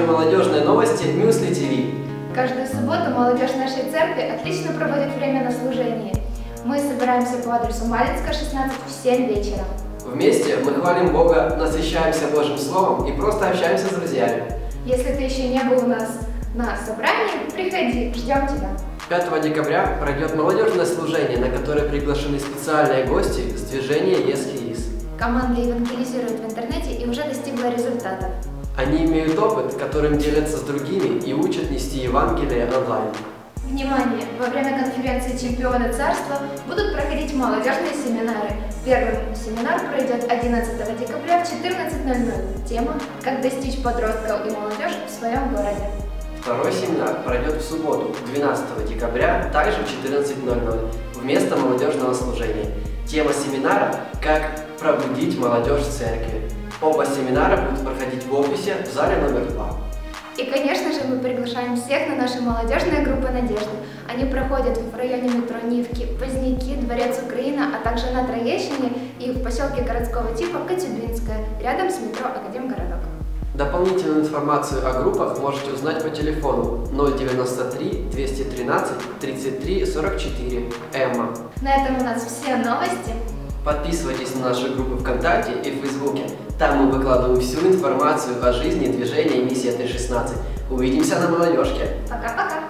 молодежные новости Мюсли ТВ. Каждую субботу молодежь нашей церкви отлично проводит время на служении. Мы собираемся по адресу Малинска, 16 в 7 вечера. Вместе мы хвалим Бога, насыщаемся Божьим Словом и просто общаемся с друзьями. Если ты еще не был у нас на собрании, приходи, ждем тебя. 5 декабря пройдет молодежное служение, на которое приглашены специальные гости с движения ЕСКИИС. Команда евангелизирует в интернете и уже достигла результатов. Они имеют опыт, которым делятся с другими и учат нести Евангелие онлайн. Внимание! Во время конференции «Чемпионы царства» будут проходить молодежные семинары. Первый семинар пройдет 11 декабря в 14:00. Тема «Как достичь подростков и молодежь в своем городе». Второй семинар пройдет в субботу, 12 декабря, также в 14:00, вместо молодежного служения. Тема семинара «Как пробудить молодежь в церкви». Оба семинара будут проходить в офисе в зале номер 2. И, конечно же, мы приглашаем всех на наши молодежные группы «Надежды». Они проходят в районе метро Нивки, Поздняки, Дворец Украина, а также на Троещине и в поселке городского типа Коцюбинское, рядом с метро Академгородок. Дополнительную информацию о группах можете узнать по телефону 093 213 33 44. Эмма. На этом у нас все новости. Подписывайтесь на наши группы ВКонтакте и в Фейсбуке. Там мы выкладываем всю информацию о жизни движения «Миссия 316». Увидимся на молодежке. Пока-пока.